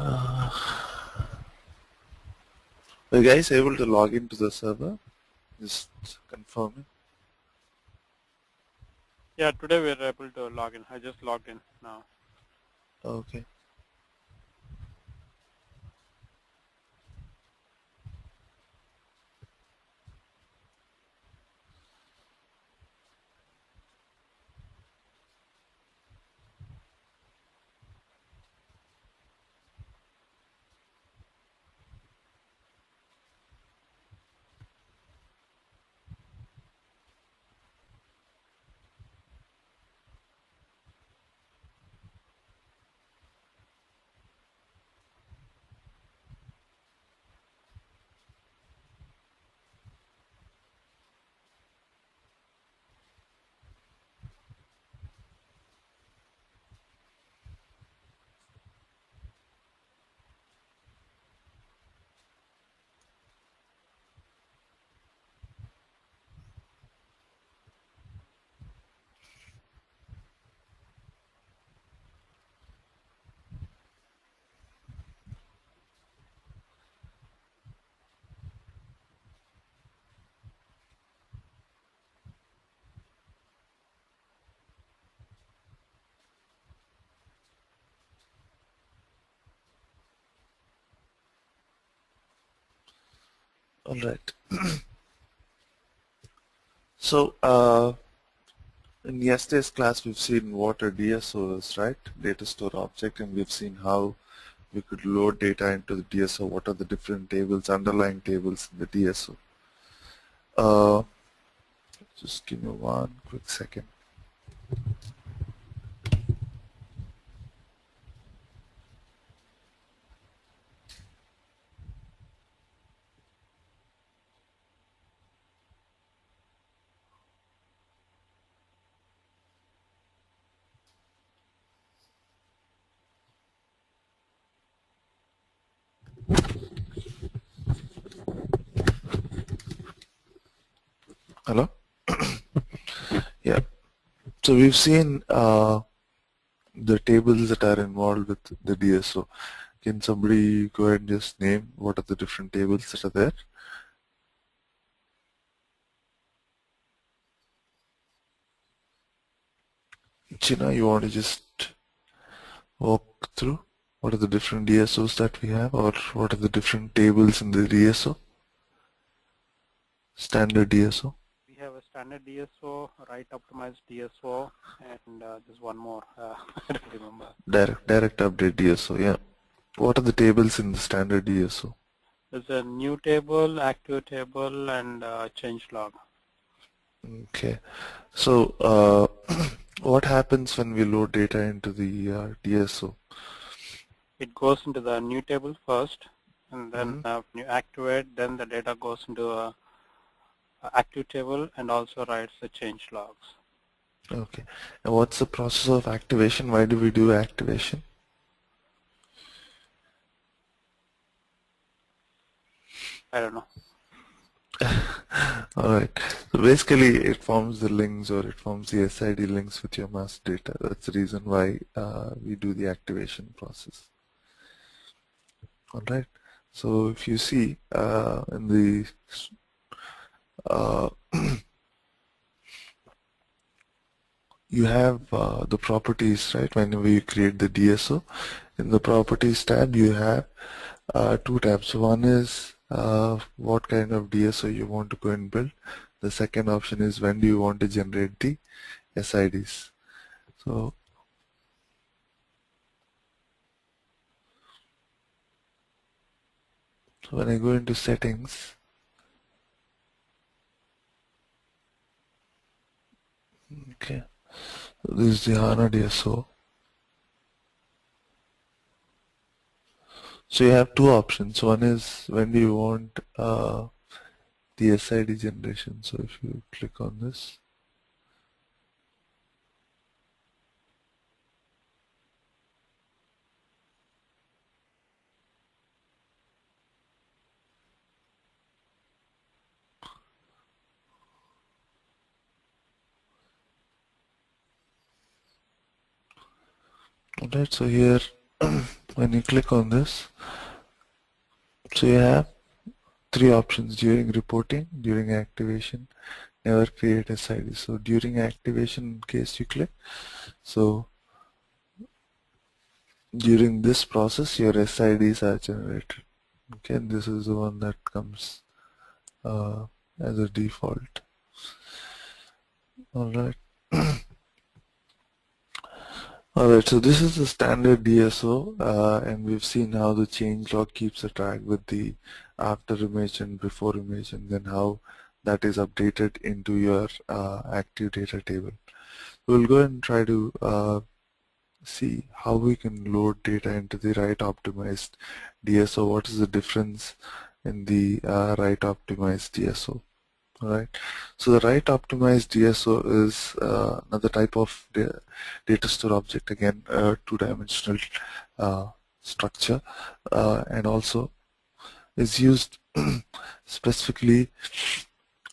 Are you guys able to log into the server? Just confirming. Yeah, today we are able to log in. I just logged in now. Okay. All right. So, in yesterday's class, we've seen what a DSO is, right? Data store object, and we've seen how we could load data into the DSO. What are the different tables, underlying tables in the DSO? Just give me one quick second. Hello? Yeah. So we've seen the tables that are involved with the DSO. Can somebody go ahead and just name what are the different tables that are there? China, you want to just walk through what are the different DSOs that we have, or what are the different tables in the DSO? Standard DSO? We have a standard DSO, right optimized DSO, and there's one more. I don't remember. Direct update DSO, yeah. What are the tables in the standard DSO? There's a new table, active table, and change log. Okay. So, what happens when we load data into the DSO? It goes into the new table first, and then when you activate, then the data goes into a active table and also writes the change logs. Okay. And what's the process of activation? Why do we do activation? I don't know. Alright. So basically it forms the links, or it forms the SID links with your master data. That's the reason why we do the activation process. Alright. So if you see in the you have the properties, right? Whenever you create the DSO, in the properties tab you have two tabs. One is what kind of DSO you want to go and build. The second option is when do you want to generate the SIDs. So when I go into settings, okay, so this is the HANA DSO. So you have two options. One is when do you want the SID generation. So if you click on this, alright, so here When you click on this, so you have three options: during reporting, during activation, never create SID. So during activation, in case you click, so during this process your SIDs are generated. Okay, and this is the one that comes as a default. Alright. Alright, so this is the standard DSO, and we've seen how the change log keeps a track with the after image and before image, and then how that is updated into your active data table. We'll go and try to see how we can load data into the right optimized DSO. What is the difference in the right optimized DSO? Alright, so the right optimized DSO is another type of data store object, again a two-dimensional uh, structure, and also is used specifically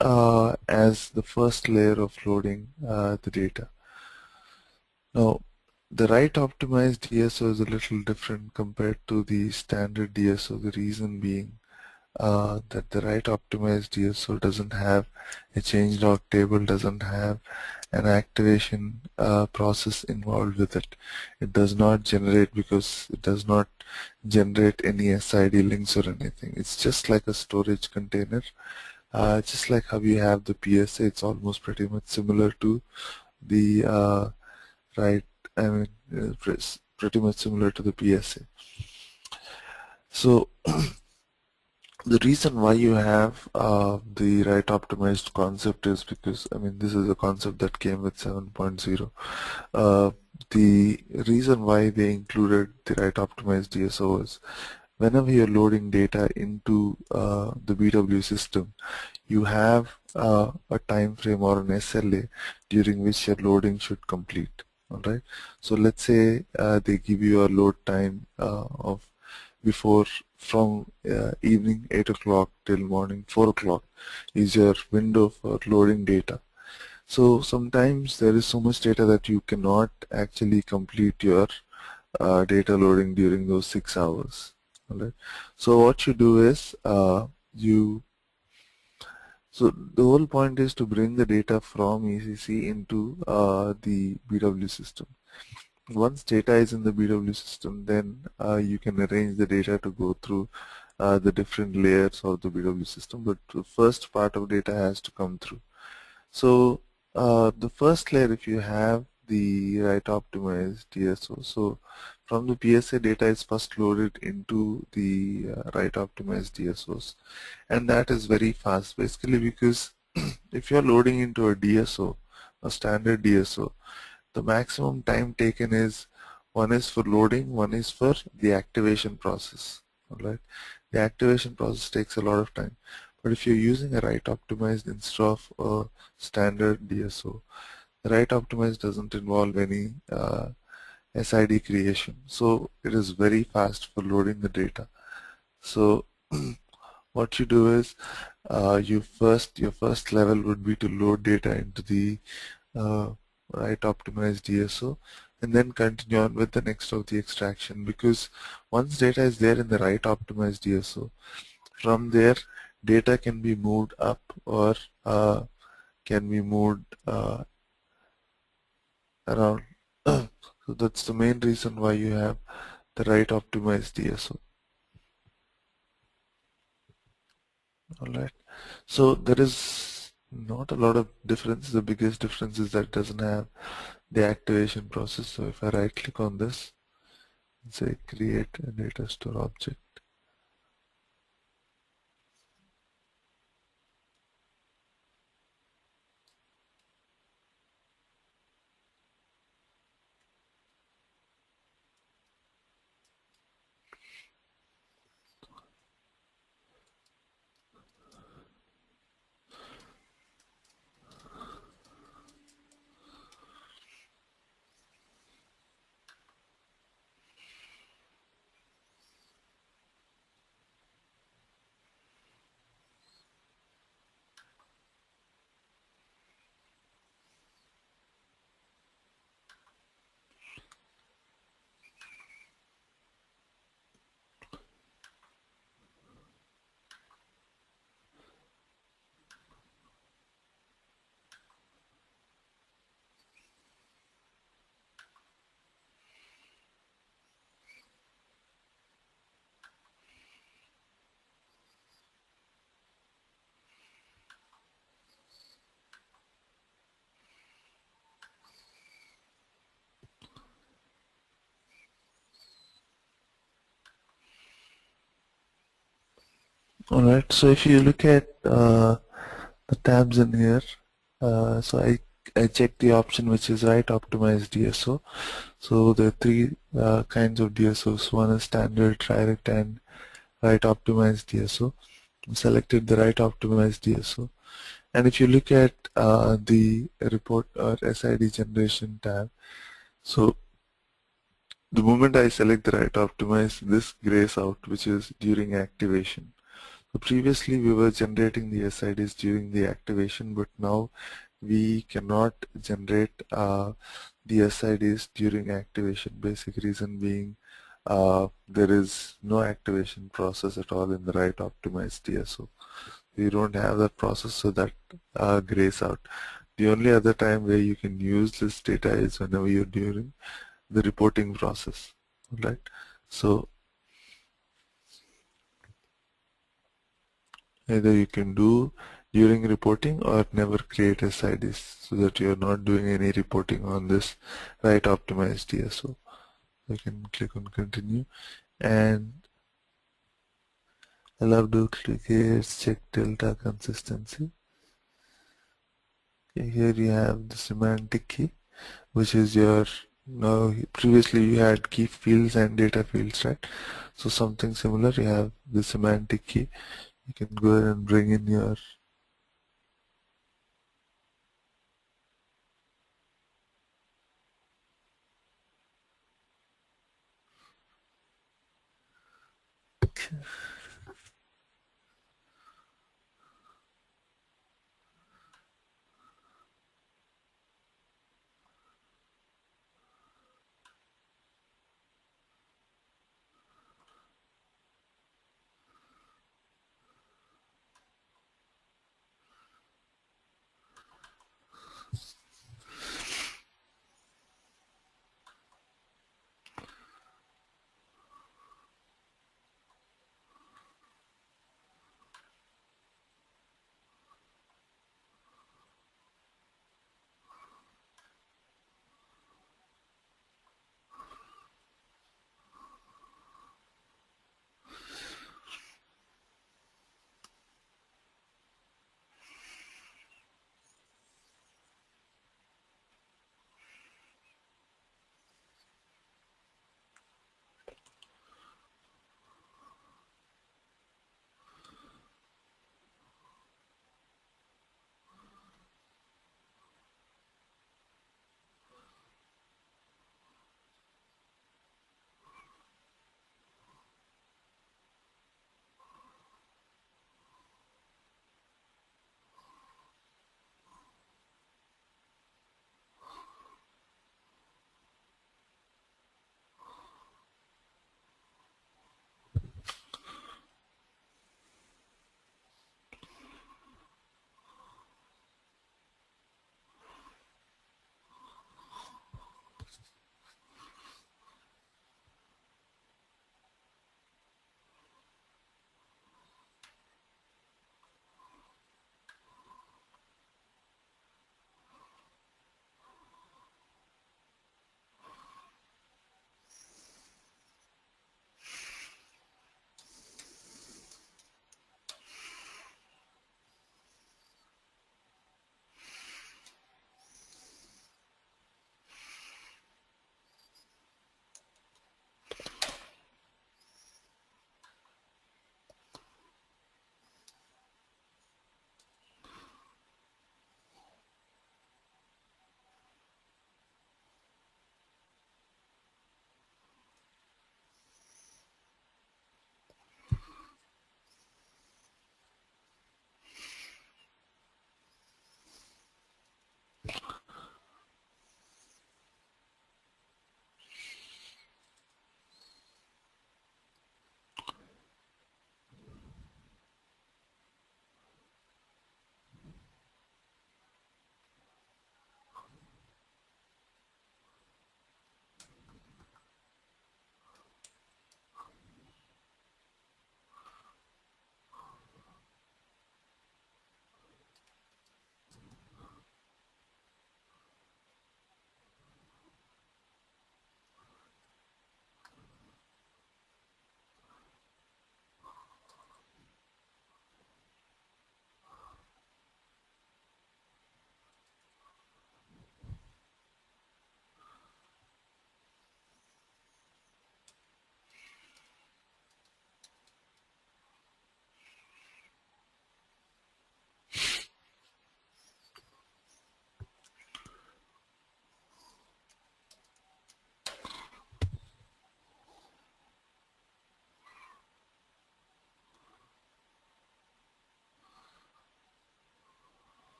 as the first layer of loading the data. Now, the right optimized DSO is a little different compared to the standard DSO, the reason being that the right optimized DSO doesn't have a changelog table, doesn't have an activation process involved with it. It does not generate, because it does not generate any SID links or anything. It's just like a storage container. Just like how you have the PSA, it's almost pretty much similar to the right, I mean, pretty much similar to the PSA. So the reason why you have the right optimized concept is because, I mean, this is a concept that came with 7.0. The reason why they included the right optimized DSO is whenever you're loading data into the BW system, you have a time frame or an SLA during which your loading should complete. Alright, so let's say they give you a load time of before from evening 8 o'clock till morning 4 o'clock is your window for loading data. So sometimes there is so much data that you cannot actually complete your data loading during those 6 hours. Alright. So what you do is so the whole point is to bring the data from ECC into the BW system. Once data is in the BW system, then you can arrange the data to go through the different layers of the BW system, but the first part of data has to come through. So the first layer, if you have the right optimized DSO, so from the PSA data is first loaded into the right optimized DSOs, and that is very fast basically because if you're loading into a DSO, a standard DSO, the maximum time taken is one is for loading, one is for the activation process. Alright, the activation process takes a lot of time. But if you're using a right optimized instead of a standard DSO, the right optimized doesn't involve any SID creation. So it is very fast for loading the data. So what you do is your first level would be to load data into the uh, right optimized DSO and then continue on with the next of the extraction, because once data is there in the right optimized DSO, from there data can be moved up or can be moved around. So that's the main reason why you have the right optimized DSO. Alright, so there is not a lot of difference. The biggest difference is that it doesn't have the activation process. So if I right click on this and say create a data store object, Alright, so if you look at the tabs in here, so I checked the option which is right optimized DSO. So there are three kinds of DSOs. One is standard, direct, and right optimized DSO. Selected the right optimized DSO. And if you look at the report or SID generation tab, so the moment I select the right optimize, this grays out, which is during activation. So previously we were generating the SIDs during the activation, but now we cannot generate the SIDs during activation. Basic reason being there is no activation process at all in the right optimized DSO. We don't have that process, so that grays out. The only other time where you can use this data is whenever you're during the reporting process, right? So either you can do during reporting or never create SIDs so that you're not doing any reporting on this right optimized DSO. You can click on continue, and allow duplicates, check delta consistency. Okay, here you have the semantic key, which is your now previously you had key fields and data fields, right? So something similar, you have the semantic key. You can go ahead and bring in your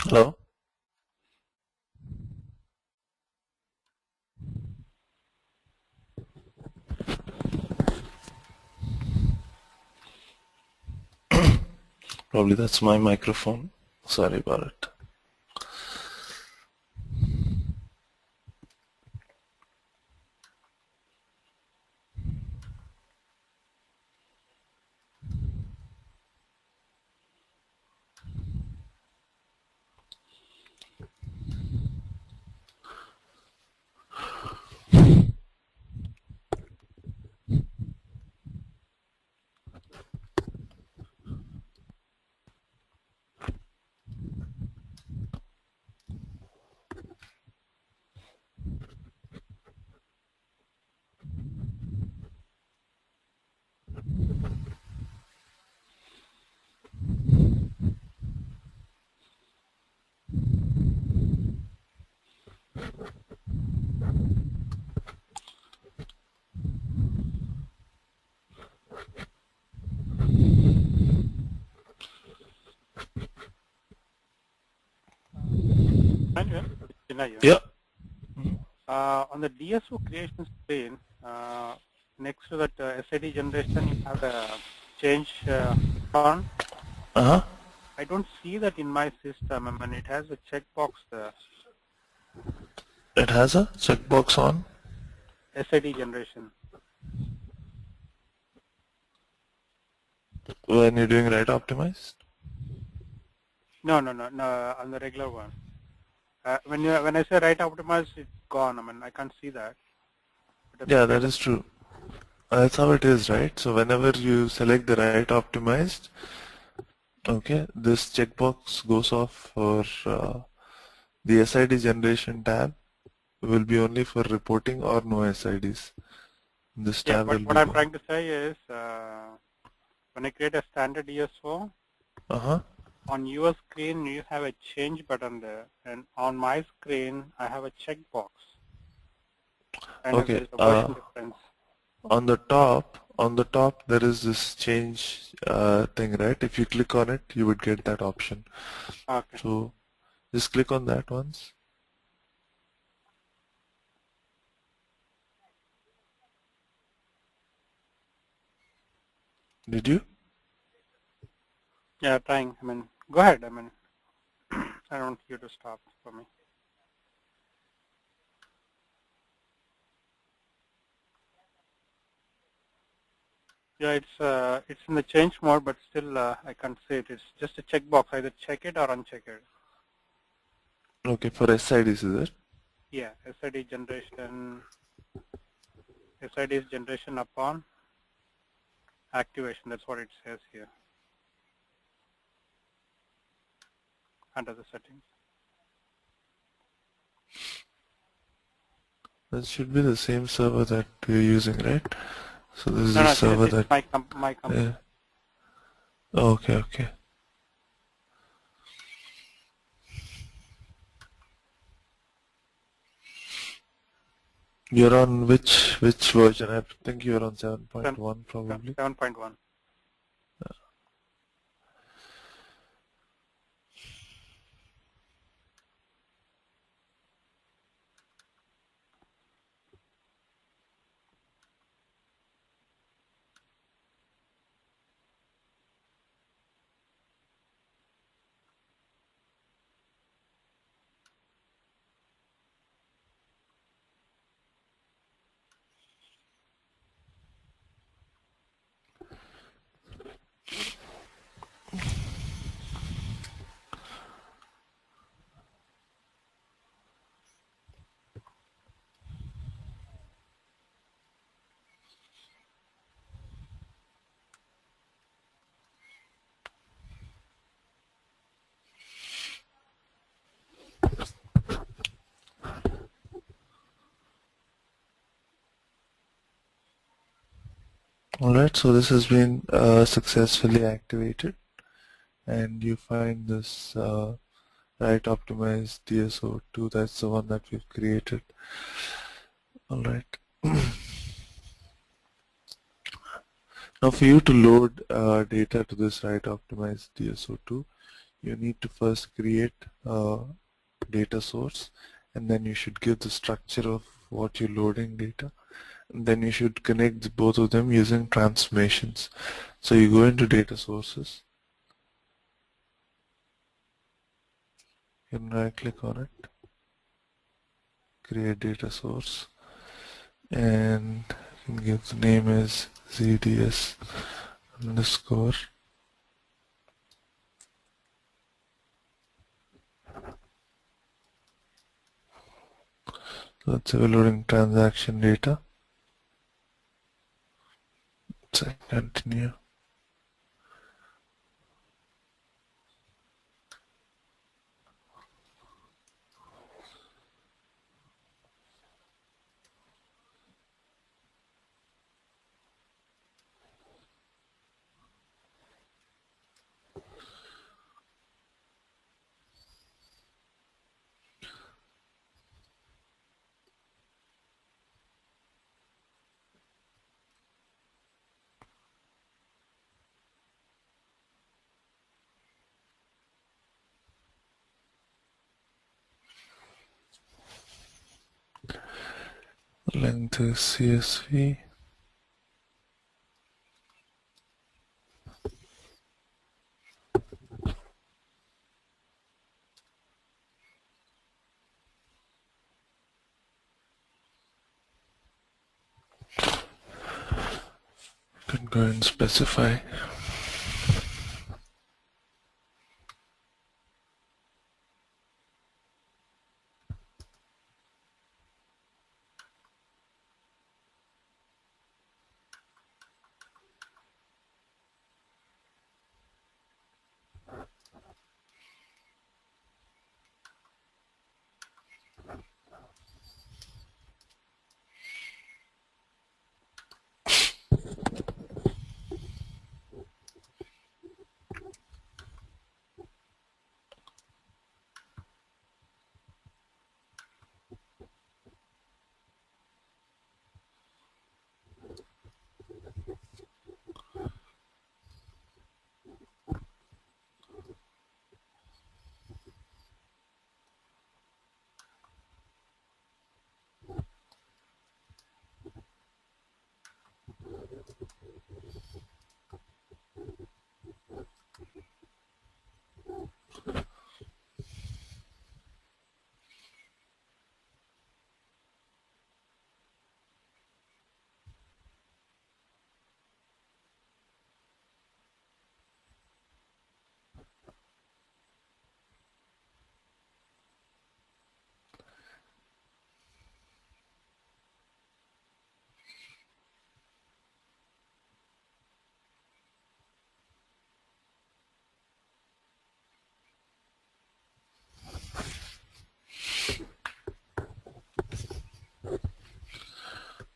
Hello? Probably that's my microphone. Sorry about it. Anyway, Chennai, Yeah. on the DSO creation screen, next to that SID generation, you have a change on. Uh-huh. I don't see that in my system. I mean, it has a checkbox there. It has a checkbox on. SID generation. When you're doing right optimized? No, on the regular one. When I say right optimized, it's gone. I mean, I can't see that. But if you Yeah, that create is true. That's how it is, right? So whenever you select the right optimized, okay, this checkbox goes off for the SID generation tab will be only for reporting or no SIDs. This yeah, tab but will what be I'm gone. trying to say is, when I create a standard DSO, Uh-huh. on your screen you have a change button there, and on my screen I have a checkbox. And Okay. there is a version difference. On the top there is this change thing, right? If you click on it, you would get that option. Okay. So just click on that once. Did you? Yeah, trying. I mean, go ahead. I mean, I don't want you to stop for me. Yeah, it's in the change mode, but still I can't see it. It's just a checkbox. Either check it or uncheck it. Okay, for SIDs is it? Yeah, SID generation. SID is generation upon activation. That's what it says here under the settings. That should be the same server that we're using, right? So this is No, the no, server it's that. my Uh, company. okay, okay. You're on which version? I think you're on 7.1 probably. 7.1. Alright, so this has been successfully activated, and you find this right optimized DSO2. That's the one that we've created. Alright. Now for you to load data to this right optimized DSO2, you need to first create a data source, and then you should give the structure of what you're loading data. And then you should connect both of them using transformations. So you go into data sources, you can right click on it, create data source, and you can give the name as ZDS underscore. Let's say we're loading transaction data. So continue. Length is CSV. Can go and specify.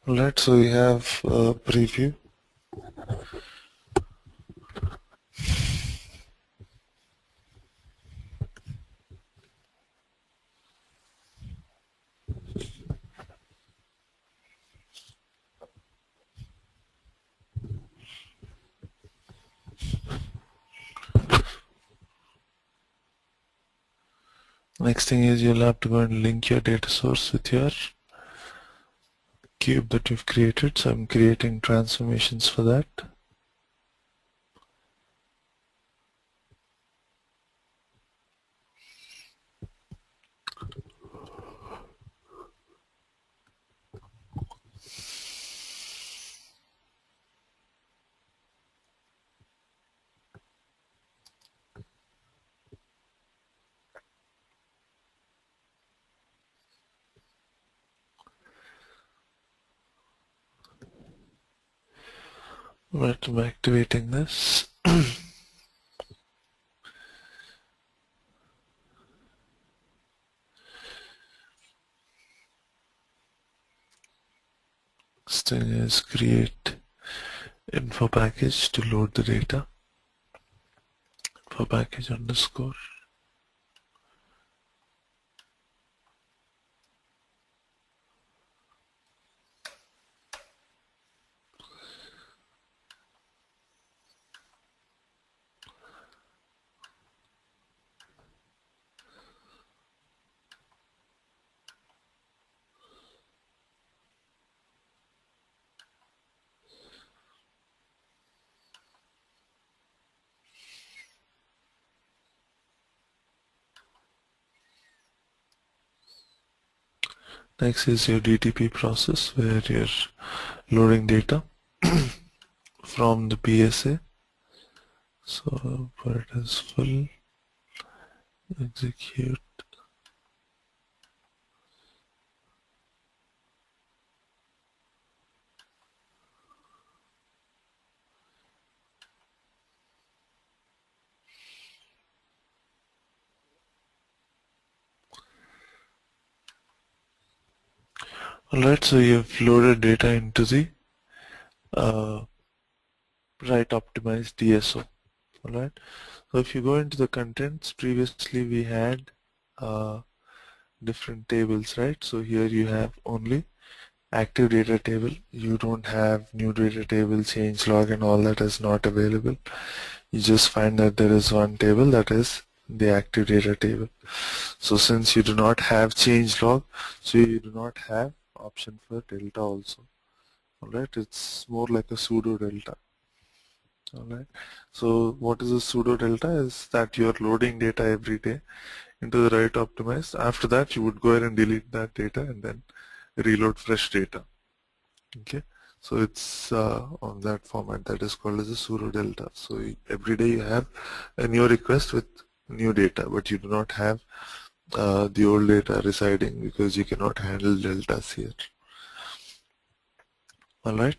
Alright, so we have a preview. Next thing is you'll have to go and link your data source with your cube that you've created. So I'm creating transformations for that. Right, I'm activating this. Next thing is create info package to load the data. Info package underscore. Next is your DTP process, where you're loading data from the PSA. So for it is full, execute. Alright, so you've loaded data into the uh, right optimized DSO. Alright, so if you go into the contents, previously we had uh, different tables, right? So here you have only active data table. You don't have new data table, change log, and all that is not available. You just find that there is one table, that is the active data table. So since you do not have change log, so you do not have option for delta also. Alright, it's more like a pseudo delta. Alright, so what is a pseudo delta is that you are loading data every day into the right optimized. After that, you would go ahead and delete that data and then reload fresh data. Okay, so it's on that format that is called as a pseudo delta. So every day you have a new request with new data, but you do not have the old data residing because you cannot handle deltas here. Alright.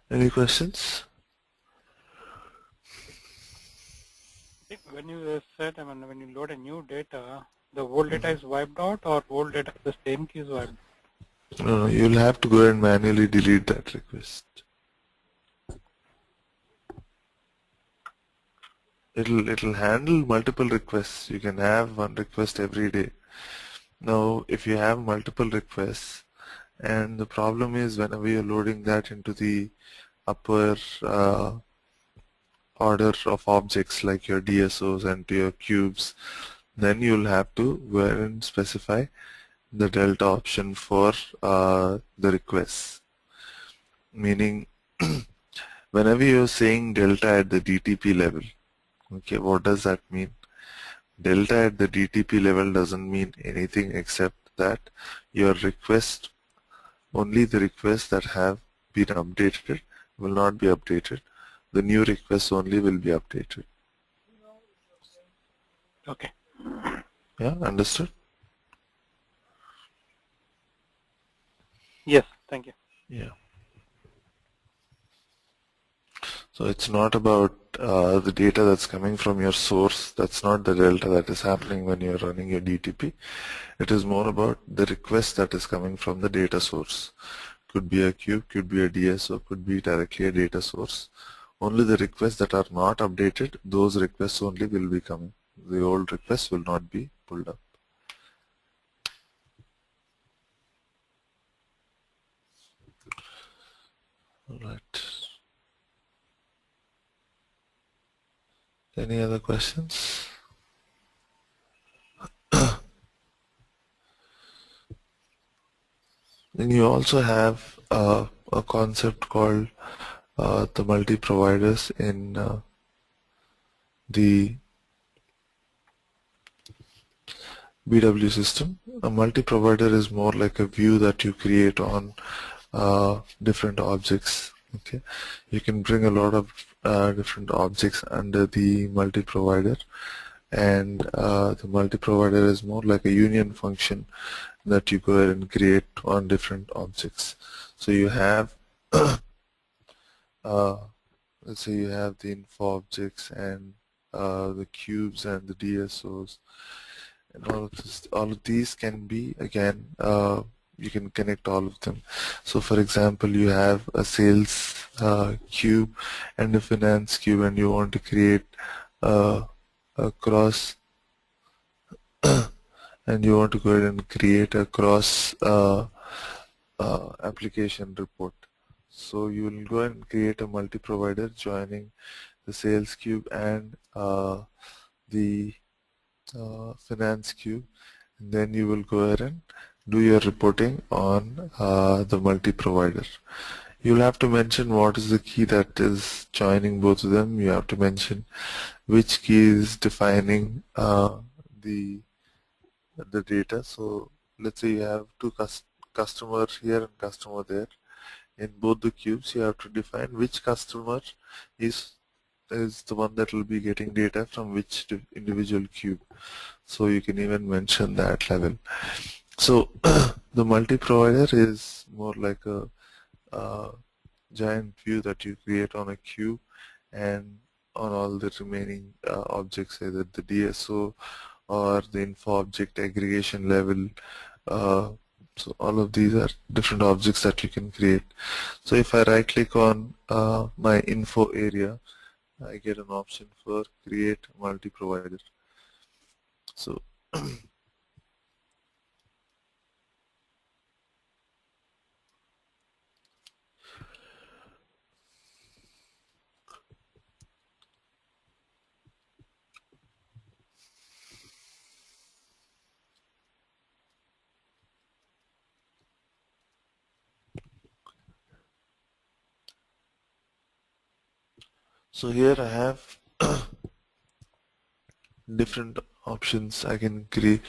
Any questions? When you said, when you load a new data, the old data is wiped out, or old data, the same key is wiped out? No, you'll have to go ahead and manually delete that request. It'll handle multiple requests. You can have one request every day. Now, if you have multiple requests, and the problem is whenever you're loading that into the upper order of objects like your DSOs and to your cubes, then you'll have to go ahead and specify the delta option for the requests. Meaning, whenever you're saying delta at the DTP level, okay, what does that mean? Delta at the DTP level doesn't mean anything except that your request, only the requests that have been updated will not be updated. The new requests only will be updated. Okay. Yeah, understood? Yes, thank you. Yeah. So it's not about the data that's coming from your source. That's not the delta that is happening when you're running your DTP. It is more about the request that is coming from the data source. Could be a cube, could be a DSO, could be directly a data source. Only the requests that are not updated, those requests only will be coming. The old requests will not be pulled up. All right. Any other questions? Then you also have a concept called the multi-providers in the BW system. A multi-provider is more like a view that you create on different objects. Okay, you can bring a lot of different objects under the multi-provider, and the multi-provider is more like a union function that you go ahead and create on different objects. So you have uh, let's say you have the info objects and the cubes and the DSOs, and all of these can be again you can connect all of them. So for example, you have a sales cube and a finance cube, and you want to create a cross and you want to go ahead and create a cross application report. So you will go and create a multi-provider joining the sales cube and the finance queue, and then you will go ahead and do your reporting on the multi-provider. You'll have to mention what is the key that is joining both of them. You have to mention which key is defining the data. So let's say you have two customers here and customer there. In both the cubes, you have to define which customer is is the one that will be getting data from which individual cube. So you can even mention that level. So the multi-provider is more like a giant view that you create on a queue and on all the remaining objects, either the DSO or the info object aggregation level. Uh, so all of these are different objects that you can create. So if I right click on my info area, I get an option for create multi-provider. So so here I have different options. I can create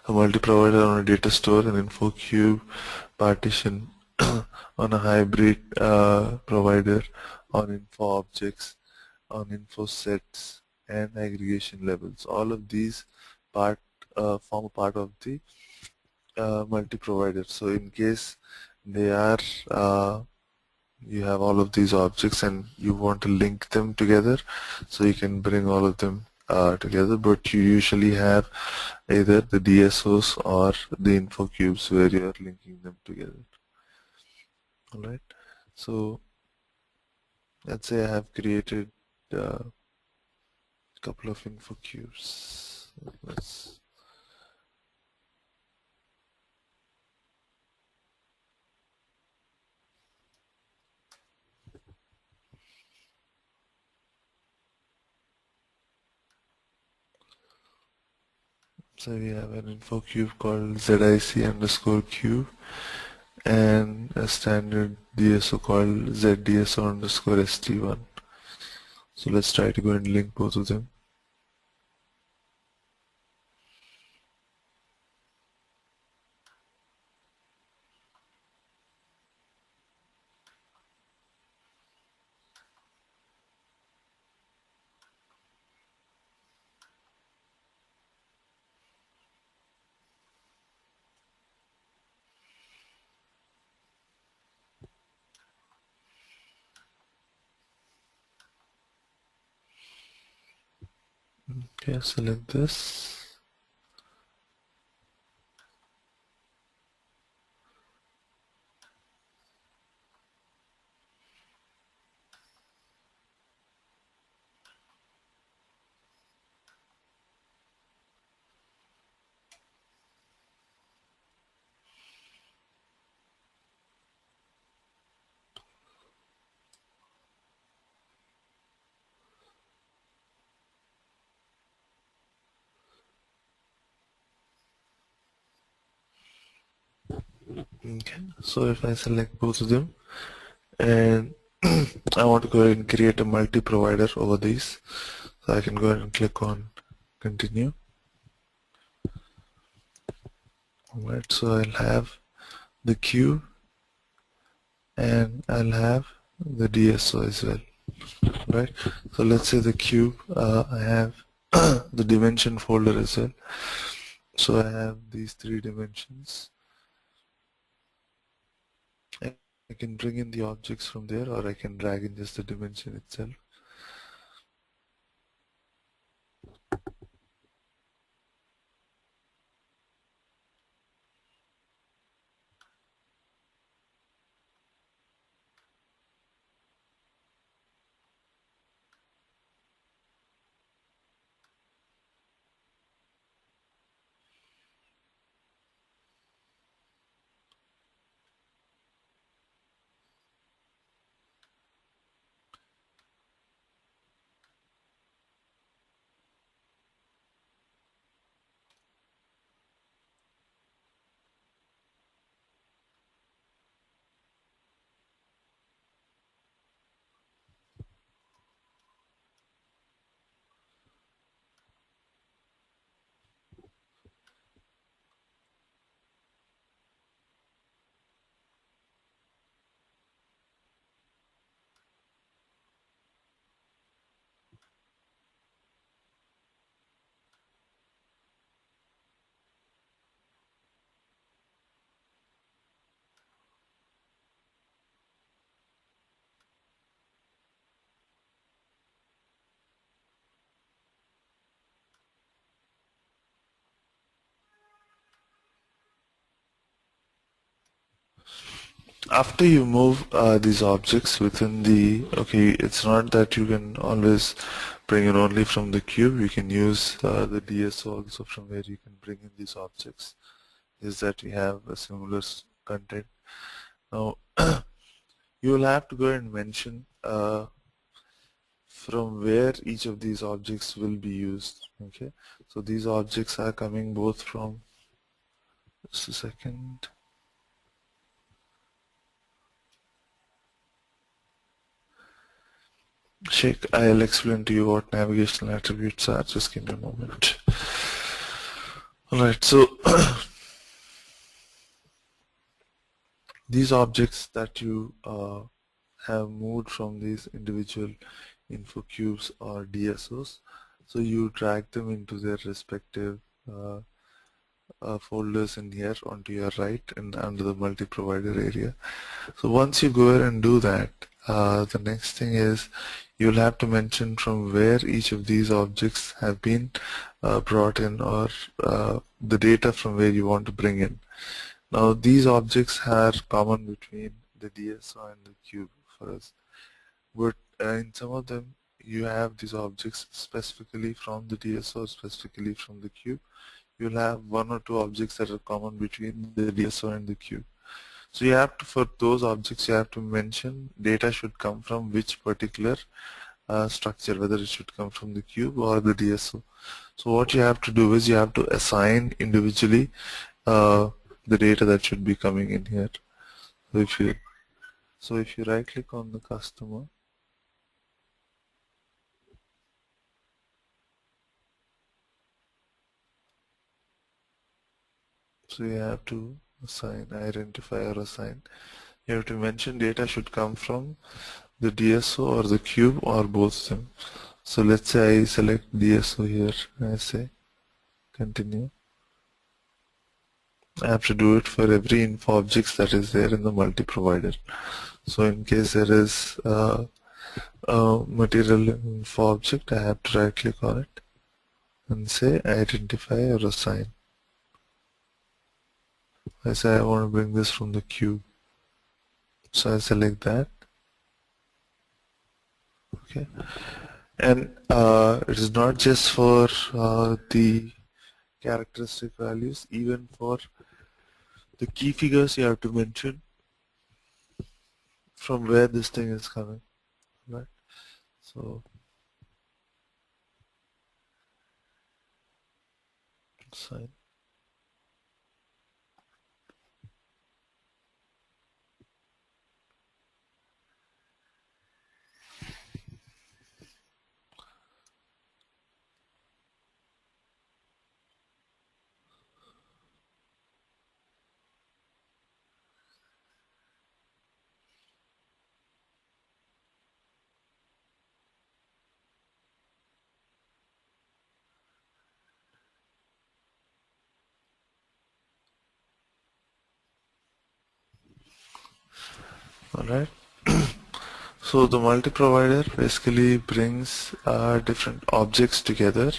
a multi-provider on a data store, an info cube, partition on a hybrid provider, on info objects, on info sets, and aggregation levels. All of these part form a part of the multi-provider. So in case they are you have all of these objects and you want to link them together, so you can bring all of them together, but you usually have either the DSOs or the info cubes where you are linking them together. Alright, so let's say I have created a couple of info cubes. Let's say we have an info cube called ZIC underscore cube and a standard DSO called ZDSO underscore ST1. So let's try to go and link both of them. Okay, select this. Okay, so if I select both of them and I want to go ahead and create a multi-provider over these, so I can go ahead and click on continue. Alright, so I'll have the queue and I'll have the DSO as well. Right, so let's say the cube, I have the dimension folder as well. So I have these three dimensions. I can bring in the objects from there, or I can drag in just the dimension itself. after you move these objects within the, okay, it's not that you can always bring it only from the cube. You can use the DSO also from where you can bring in these objects. Is that we have a similar content. Now, you will have to go and mention from where each of these objects will be used. Okay, so these objects are coming both from, just a second. Sheikh, I'll explain to you what navigational attributes are. Just give me a moment. Alright, so these objects that you have moved from these individual info cubes or DSOs, so you drag them into their respective folders in here onto your right and under the multi-provider area. So once you go ahead and do that, the next thing is you'll have to mention from where each of these objects have been brought in, or the data from where you want to bring in. Now these objects are common between the DSO and the cube for us, but in some of them you have these objects specifically from the DSO, specifically from the cube. You'll have one or two objects that are common between the DSO and the cube. So you have to, for those objects, you have to mention data should come from which particular structure, whether it should come from the cube or the DSO. So what you have to do is you have to assign individually the data that should be coming in here. So if you right click on the customer, so you have to assign, identify or assign. You have to mention data should come from the DSO or the cube or both of them. So let's say I select DSO here and I say continue. I have to do it for every info objects that is there in the multi-provider. So in case there is a material info object, I have to right click on it and say identify or assign. I say I want to bring this from the cube. So I select that. Okay. And it is not just for the characteristic values, even for the key figures you have to mention from where this thing is coming, right? So sign. All right. So the multi-provider basically brings different objects together,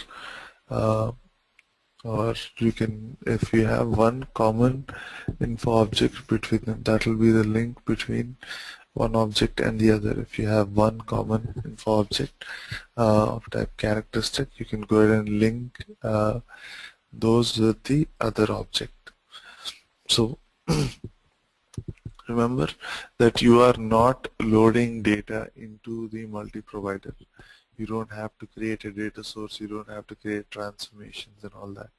uh, or you can, if you have one common info object between them, that will be the link between one object and the other. If you have one common info object of type characteristic, you can go ahead and link those with the other object. So remember that you are not loading data into the multi-provider. You don't have to create a data source, you don't have to create transformations and all that.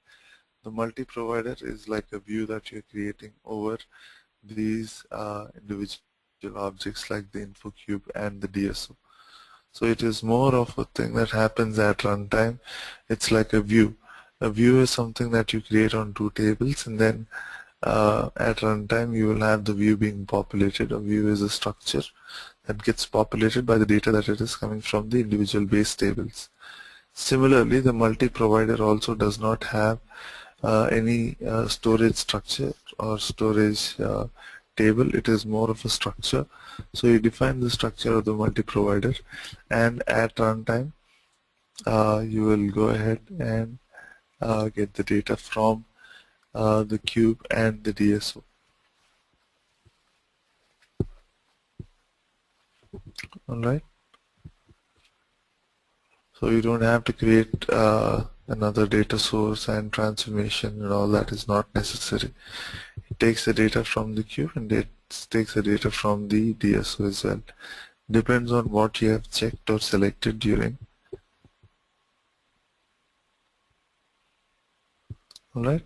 The multi-provider is like a view that you're creating over these individual objects like the info cube and the DSO. So it is more of a thing that happens at runtime. It's like a view. A view is something that you create on two tables, and then at runtime you will have the view being populated. A view is a structure that gets populated by the data that it is coming from the individual base tables. Similarly, the multi-provider also does not have any storage structure or storage table. It is more of a structure. So you define the structure of the multi-provider, and at runtime you will go ahead and get the data from the cube and the DSO. Alright, so you don't have to create another data source and transformation and all that is not necessary. It takes the data from the queue and it takes the data from the DSO as well. Depends on what you have checked or selected during. Alright.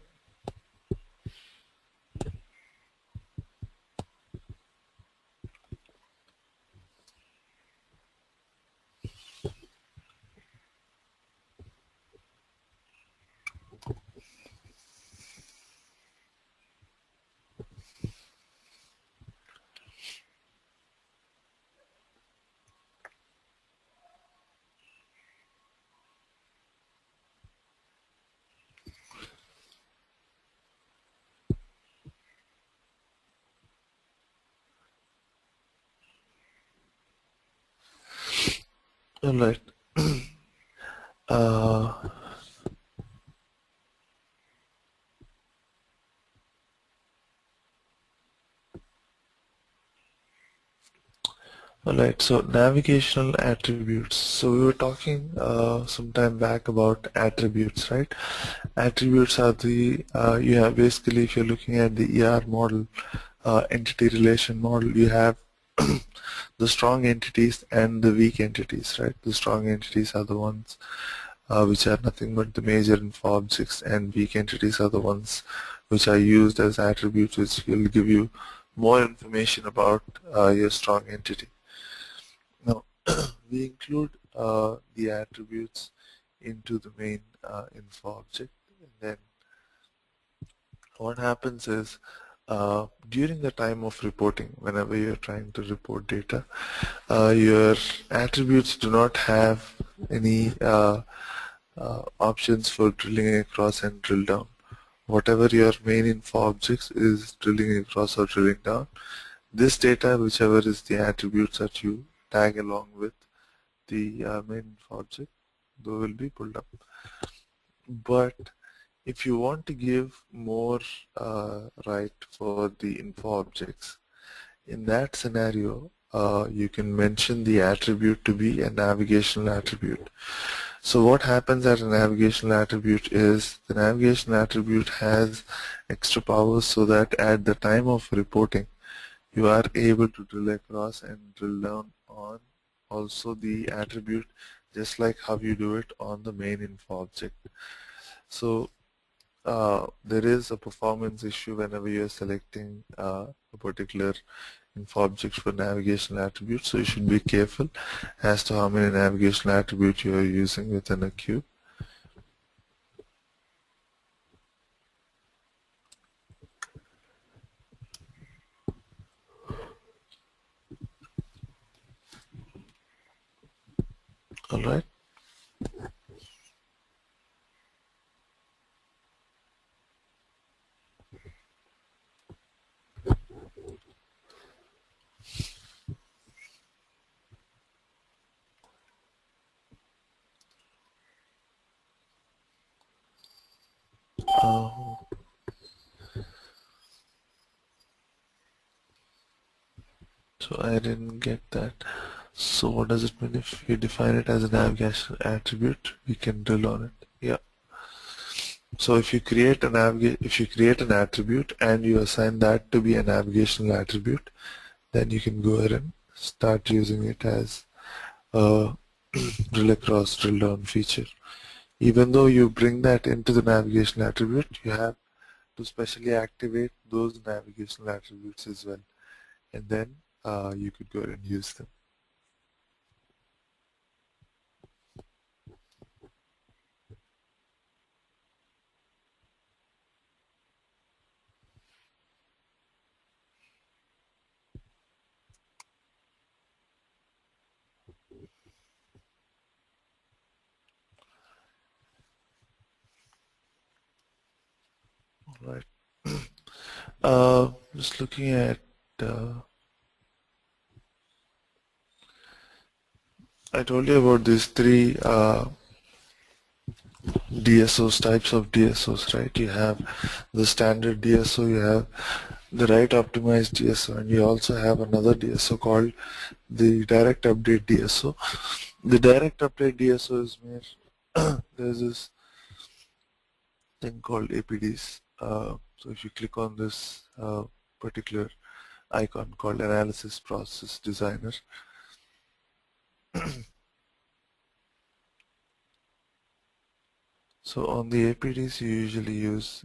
Alright. Uh, Alright, so navigational attributes. So we were talking some time back about attributes, right? Attributes are the, you have basically, if you're looking at the ER model, entity relation model, you have the strong entities and the weak entities, right? The strong entities are the ones which are nothing but the major info objects, and weak entities are the ones which are used as attributes which will give you more information about your strong entity. Now, we include the attributes into the main info object, and then what happens is during the time of reporting, whenever you're trying to report data, your attributes do not have any options for drilling across and drill down. Whatever your main info objects is drilling across or drilling down, this data, whichever is the attributes that you tag along with the main info object, those will be pulled up. But if you want to give more right for the info objects, in that scenario, you can mention the attribute to be a navigational attribute. So what happens at a navigational attribute is the navigational attribute has extra powers so that at the time of reporting, you are able to drill across and drill down on also the attribute just like how you do it on the main info object. So there is a performance issue whenever you're selecting a particular info object for navigational attributes, so you should be careful as to how many navigational attributes you are using within a queue. Alright. Uh, so I didn't get that. So what does it mean if we define it as a navigation attribute? We can drill on it. Yeah. So if you create an attribute and you assign that to be a navigational attribute, then you can go ahead and start using it as a drill across, drill down feature. Even though you bring that into the navigation attribute, you have to specially activate those navigational attributes as well, and then you could go ahead and use them. All right. Just looking at I told you about these three DSOs, types of DSOs, right? You have the standard DSO, you have the write optimized DSO, and you also have another DSO called the direct update DSO. The direct update DSO is where there's this thing called APDs. So if you click on this particular icon called Analysis Process Designer, so on the APDs you usually use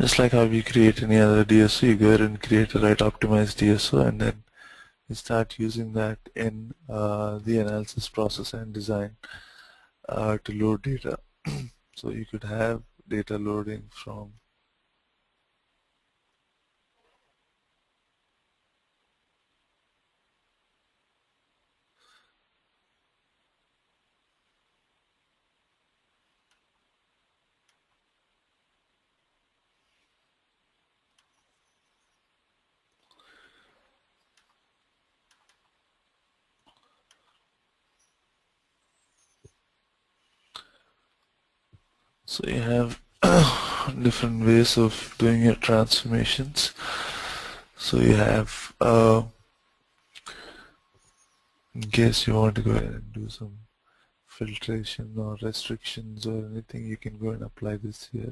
just like how we create any other DSO. You go ahead and create a write optimized DSO, and then you start using that in the analysis process and design to load data. So you could have data loading from so you have different ways of doing your transformations. So you have in case you want to go ahead and do some filtration or restrictions or anything, you can go and apply this here.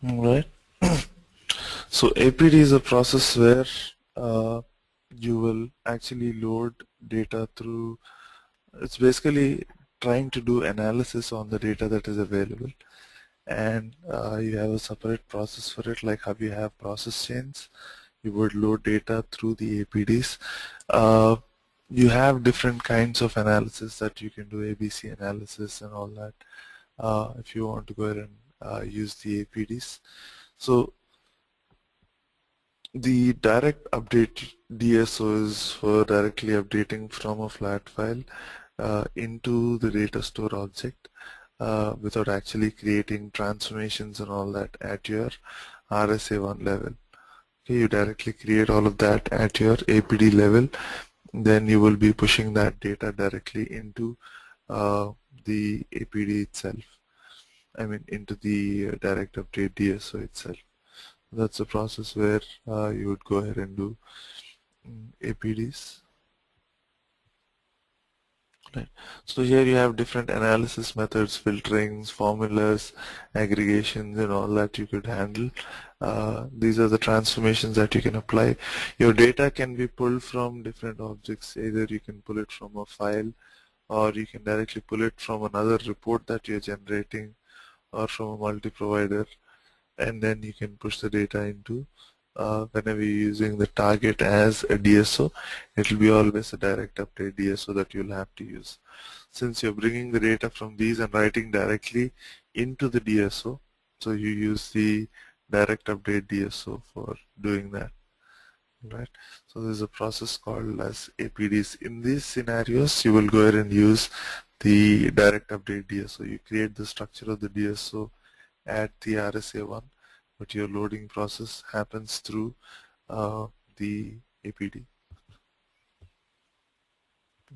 Right. So APD is a process where you will actually load data through. It's basically trying to do analysis on the data that is available, and you have a separate process for it, like how you have process chains. You would load data through the APDs. Uh, you have different kinds of analysis that you can do, ABC analysis and all that, if you want to go ahead and use the APDs. So the direct update DSO is for directly updating from a flat file into the data store object without actually creating transformations and all that at your RSA1 level. Okay, you directly create all of that at your APD level, then you will be pushing that data directly into the APD itself. I mean into the direct update DSO itself. That's a process where you would go ahead and do APDs. Right. So here you have different analysis methods, filterings, formulas, aggregations, and all that you could handle. These are the transformations that you can apply. Your data can be pulled from different objects. Either you can pull it from a file, or you can directly pull it from another report that you're generating, or from a multi-provider, and then you can push the data into whenever you're using the target as a DSO, it will be always a direct update DSO that you'll have to use. Since you're bringing the data from these and writing directly into the DSO, so you use the direct update DSO for doing that. Right. So there's a process called as APDs. In these scenarios, you will go ahead and use the direct update DSO. You create the structure of the DSO at the RSA1, but your loading process happens through the APD.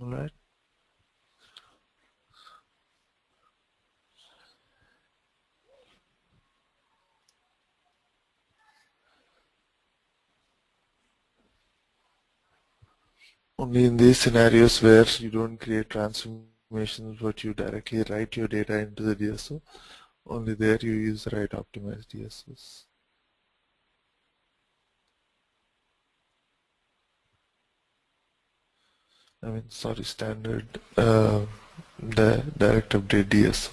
All right. Only in these scenarios where you don't create transformations, but you directly write your data into the DSO, only there you use the right optimized DSOs. I mean, sorry, standard the direct update DSO.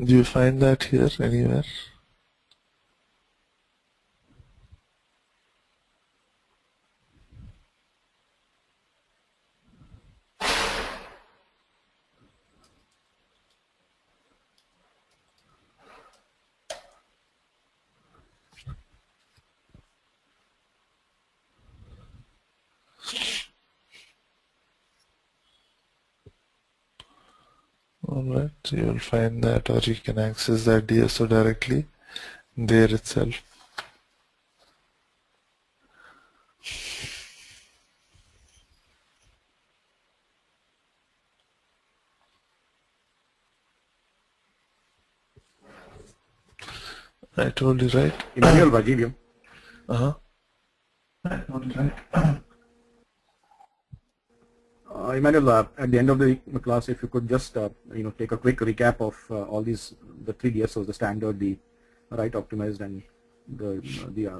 Do you find that here anywhere? Alright, so you'll find that, or you can access that DSO directly there itself. I told you, right? Emmanuel Virgilio. Uh-huh. I told you, right? Emmanuel, at the end of the class, if you could just take a quick recap of all these the three DSOs, the standard, the right optimized, and the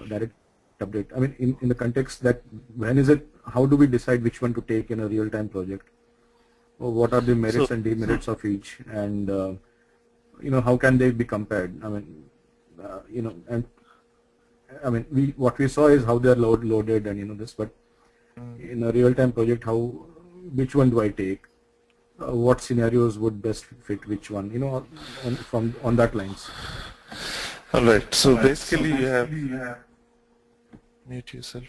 direct update. I mean, in the context that when is it? How do we decide which one to take in a real-time project? Or what are the merits and demerits of each, and how can they be compared? I mean, and I mean, what we saw is how they are loaded and this, but in a real-time project, which one do I take? What scenarios would best fit which one? On that lines. All right. So basically, you have mute yourself.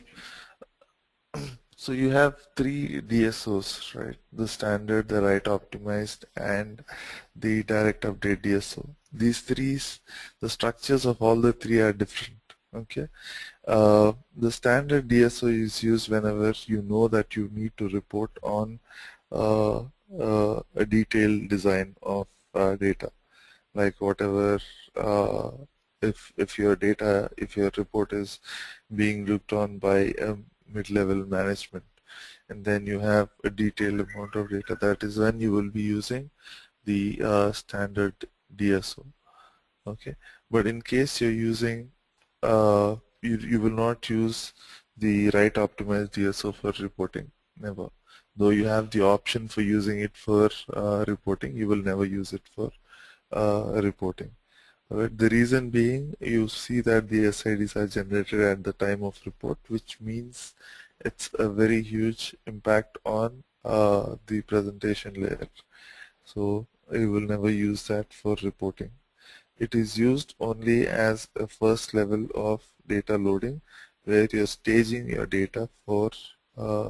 So you have three DSOs, right? The standard, the right optimized, and the direct update DSO. These three, the structures of all the three are different. Okay. The standard DSO is used whenever you know that you need to report on uh, a detailed design of data, like whatever uh, if your report is being looked on by a mid-level management, and then you have a detailed amount of data, that is when you will be using the standard DSO. Okay, but in case you're using you will not use the right optimized DSO for reporting, never. Though you have the option for using it for reporting, you will never use it for reporting. Alright, the reason being, you see that the SIDs are generated at the time of report, which means it's a very huge impact on the presentation layer. So you will never use that for reporting. It is used only as a first level of data loading, where you're staging your data for uh,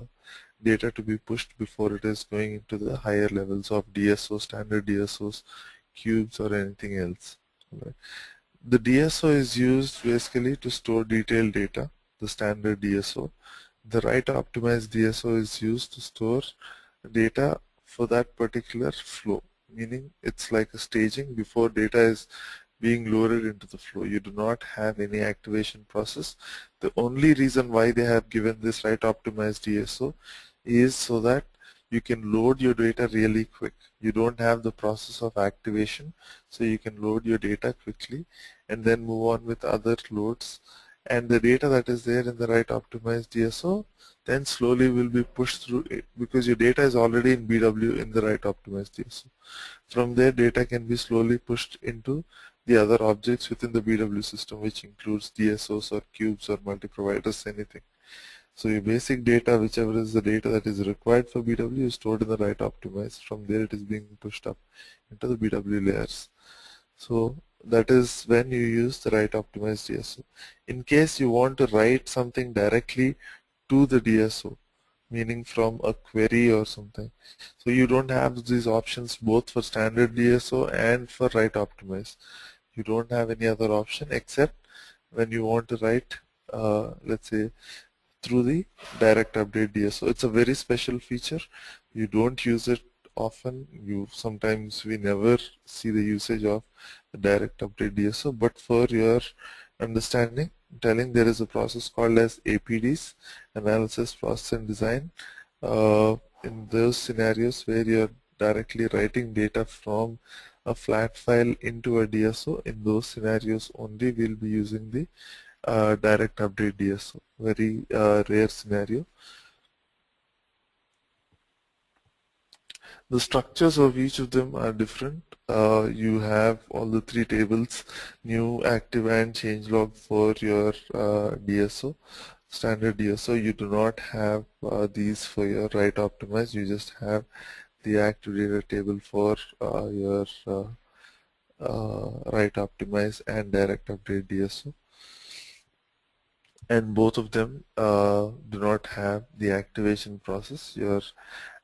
data to be pushed before it is going into the higher levels of DSO, standard DSOs, cubes, or anything else. Right. The DSO is used basically to store detailed data, the standard DSO. The right optimized DSO is used to store data for that particular flow, meaning it's like a staging before data is being loaded into the flow. You do not have any activation process. The only reason why they have given this right optimized DSO is so that you can load your data really quick. You don't have the process of activation, so you can load your data quickly and then move on with other loads. And the data that is there in the right optimized DSO then slowly will be pushed through it, because your data is already in BW in the right optimized DSO. From there, data can be slowly pushed into the other objects within the BW system, which includes DSOs or cubes or multi-providers, anything. So your basic data, whichever is the data that is required for BW, is stored in the right optimized. From there, it is being pushed up into the BW layers. So that is when you use the right optimized DSO. In case you want to write something directly to the DSO, meaning from a query or something, so you don't have these options both for standard DSO and for right optimized. You don't have any other option except when you want to write, let's say, through the direct update DSO. It's a very special feature. You don't use it often. Sometimes we never see the usage of the direct update DSO, but for your understanding, telling, there is a process called as APDs, analysis, process and design. In those scenarios where you're directly writing data from a flat file into a DSO, in those scenarios only we'll be using the direct update DSO. Very rare scenario. The structures of each of them are different. You have all the three tables, new, active, and changelog for your DSO, standard DSO. You do not have these for your right optimized. You just have the active data table for your right optimized and direct update DSO. And both of them do not have the activation process. Your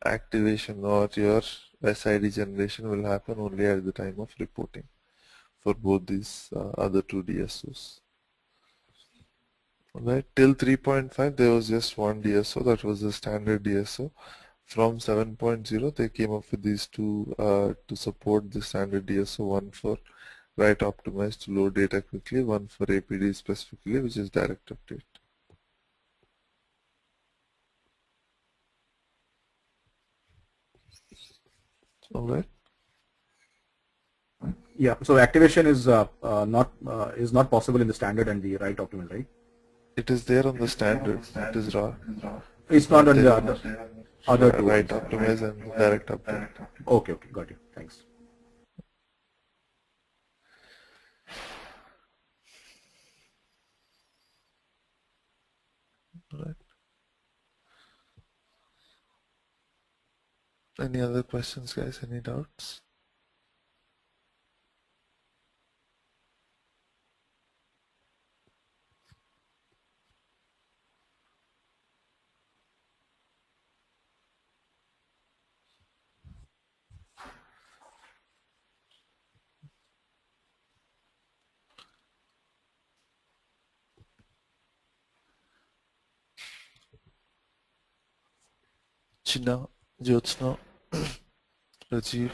activation or your SID generation will happen only at the time of reporting for both these other two DSOs. Alright, till 3.5 there was just one DSO, that was the standard DSO. From 7.0 they came up with these two to support the standard DSO, one for right optimized to load data quickly, one for APD specifically, which is direct update. Alright. Yeah. So activation is not possible in the standard and the right optimal, right? It is there on the standard. It is raw. It's not Not on there the on other two right ones. optimize and direct update. Okay. Okay. Got you. Thanks. Right. Any other questions, guys? Any doubts? Archana, Jyotsna, Rajiv.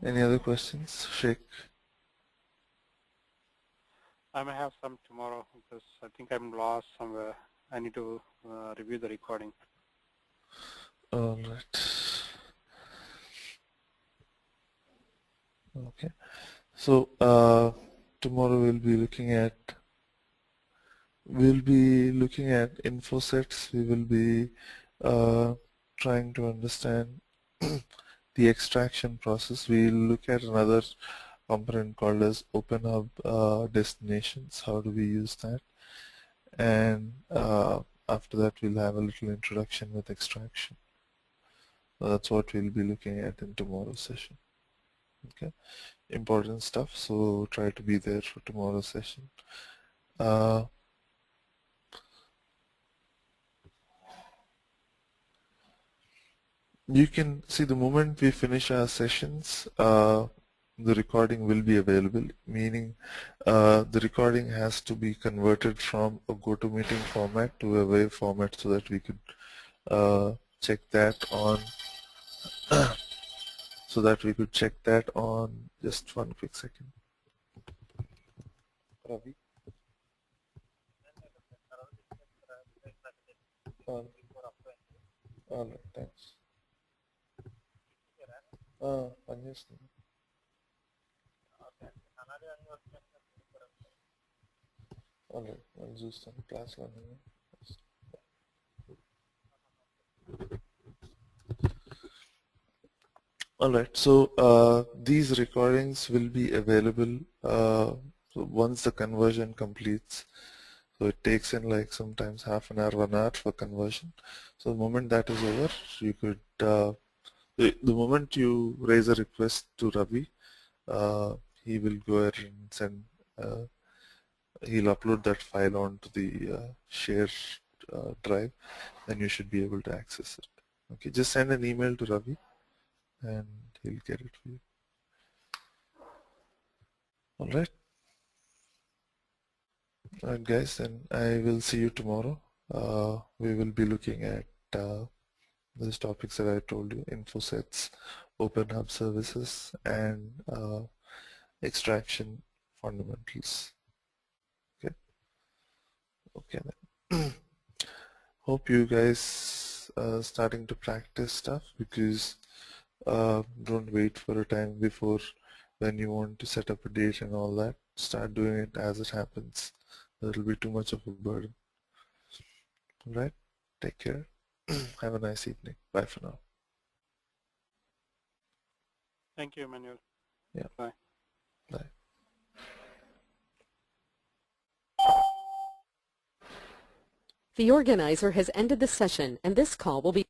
Any other questions? Sheikh? I may have some tomorrow because I think I'm lost somewhere. I need to review the recording. All right. Okay. So tomorrow we'll be looking at info sets. We will be trying to understand the extraction process. We'll look at another component called as Open Hub destinations. How do we use that? And after that, we'll have a little introduction with extraction. That's what we'll be looking at in tomorrow's session. Okay, important stuff. So try to be there for tomorrow's session. You can see the moment we finish our sessions, the recording will be available, meaning the recording has to be converted from a GoToMeeting format to a WAV format so that we could check that on just one quick second. Ravi? All right, thanks. పనిచేస్తుంది alright, నేను చూస్తాను క్లాస్లో Alright, so these recordings will be available once the conversion completes. So it takes in like sometimes half an hour, 1 hour for conversion. So the moment that is over, you could the moment you raise a request to Ravi, he will go ahead and send, he'll upload that file onto the share drive, and you should be able to access it. Okay, just send an email to Ravi and he'll get it for you. Alright. Alright guys, then I will see you tomorrow. We will be looking at these topics that I told you: info sets, open hub services, and extraction fundamentals. Okay. Okay then. Hope you guys are starting to practice stuff, because don't wait for a time before when you want to set up a date and all that. Start doing it as it happens. It'll be too much of a burden. Alright, take care. Have a nice evening. Bye for now. Thank you, Emmanuel. Yeah. Bye. Bye. The organizer has ended the session, and this call will be